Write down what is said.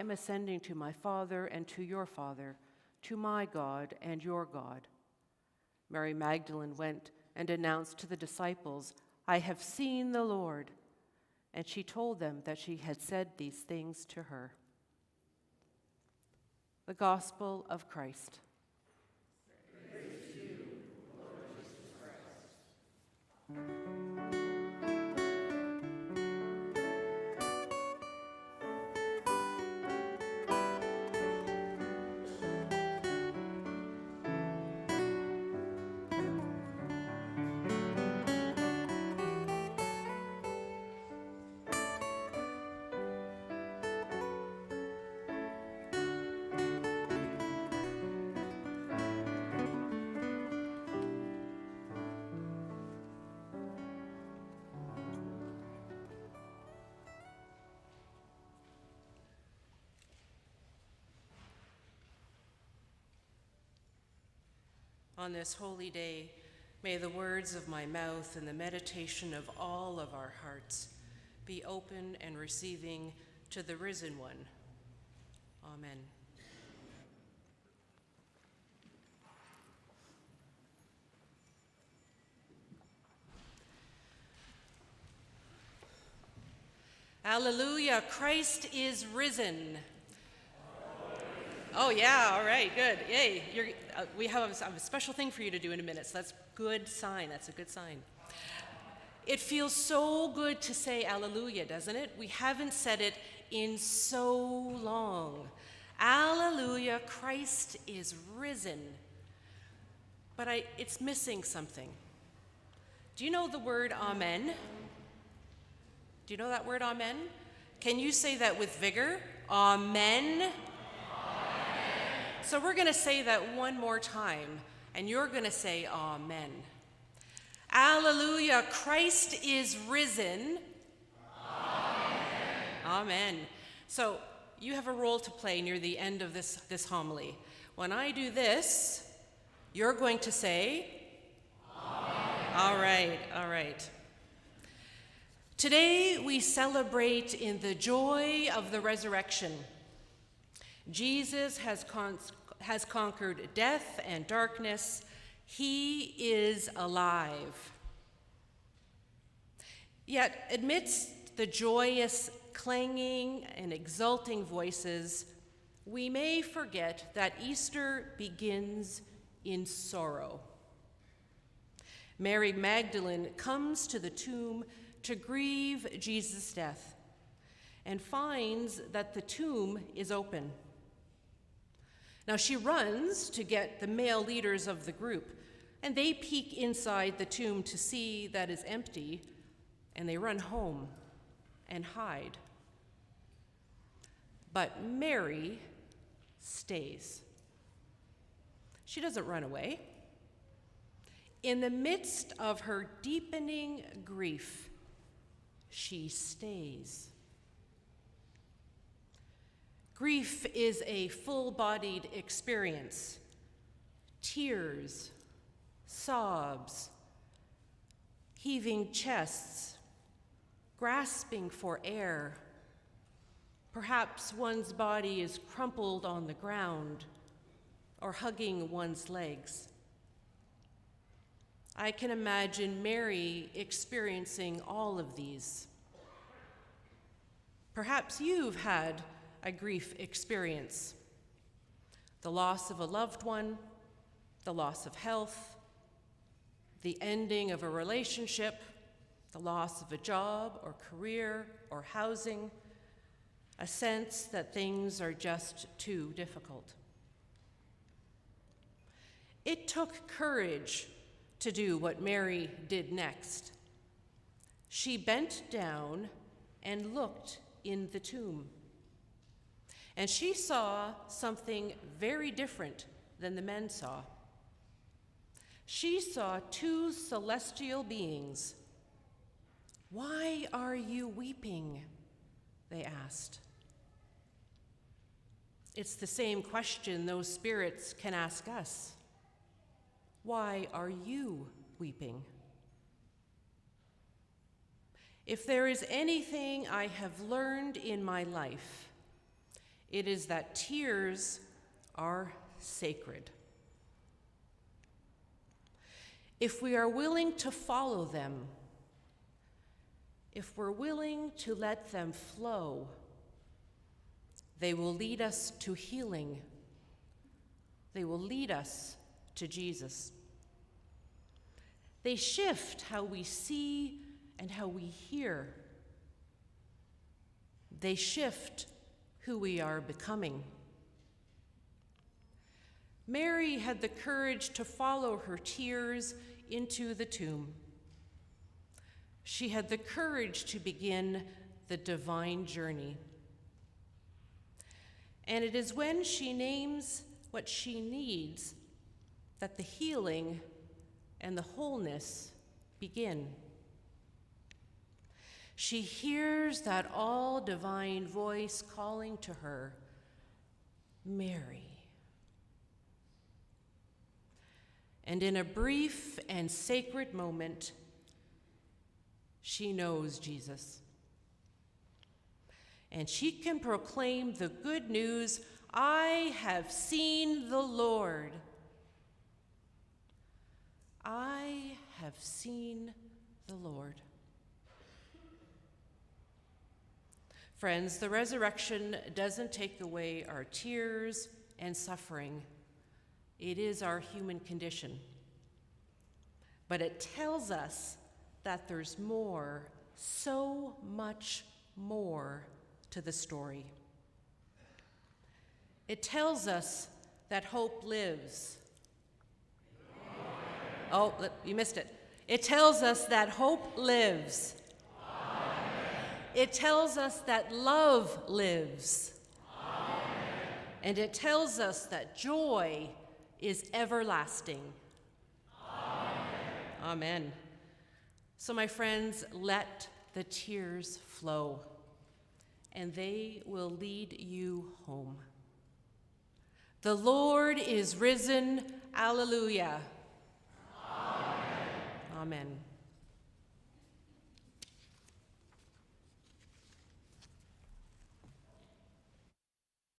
am ascending to my Father and to your Father, to my God and your God." Mary Magdalene went and announced to the disciples, "I have seen the Lord." And she told them that she had said these things to her. The Gospel of Christ. Praise to you, Lord Jesus Christ. On this holy day, may the words of my mouth and the meditation of all of our hearts be open and receiving to the risen one. Amen. Alleluia, Christ is risen. Oh yeah, all right, good. Yay, we have a special thing for you to do in a minute, so that's a good sign. That's a good sign. It feels so good to say Alleluia, doesn't it? We haven't said it in so long. Alleluia, Christ is risen. But it's missing something. Do you know the word amen? Do you know that word amen? Can you say that with vigor? Amen. So we're going to say that one more time, and you're going to say amen. Alleluia, Christ is risen. Amen. Amen. So you have a role to play near the end of this homily. When I do this, you're going to say, amen. All right. Today we celebrate in the joy of the resurrection. Jesus has conquered death and darkness. He is alive. Yet, amidst the joyous clanging and exulting voices, we may forget that Easter begins in sorrow. Mary Magdalene comes to the tomb to grieve Jesus' death and finds that the tomb is open. Now she runs to get the male leaders of the group, and they peek inside the tomb to see that it's empty, and they run home and hide. But Mary stays. She doesn't run away. In the midst of her deepening grief, she stays. Grief is a full-bodied experience. Tears, sobs, heaving chests, grasping for air. Perhaps one's body is crumpled on the ground or hugging one's legs. I can imagine Mary experiencing all of these. Perhaps you've had a grief experience. The loss of a loved one, the loss of health, the ending of a relationship, the loss of a job or career or housing, a sense that things are just too difficult. It took courage to do what Mary did next. She bent down and looked in the tomb. And she saw something very different than the men saw. She saw two celestial beings. "Why are you weeping?" they asked. It's the same question those spirits can ask us. Why are you weeping? If there is anything I have learned in my life, It is that tears are sacred. If we are willing to follow them, if we're willing to let them flow, they will lead us to healing. They will lead us to Jesus. They shift how we see and how we hear. They shift who we are becoming. Mary had the courage to follow her tears into the tomb. She had the courage to begin the divine journey. And it is when she names what she needs that the healing and the wholeness begin. She hears that all divine voice calling to her, Mary. And in a brief and sacred moment, she knows Jesus. And she can proclaim the good news, I have seen the Lord. I have seen the Lord. Friends, the resurrection doesn't take away our tears and suffering. It is our human condition. But it tells us that there's more, so much more to the story. It tells us that hope lives. Oh, you missed it. It tells us that hope lives. It tells us that love lives. And it tells us that joy is everlasting. Amen. So, my friends, let the tears flow, and they will lead you home. The Lord is risen. Alleluia. Amen. Amen.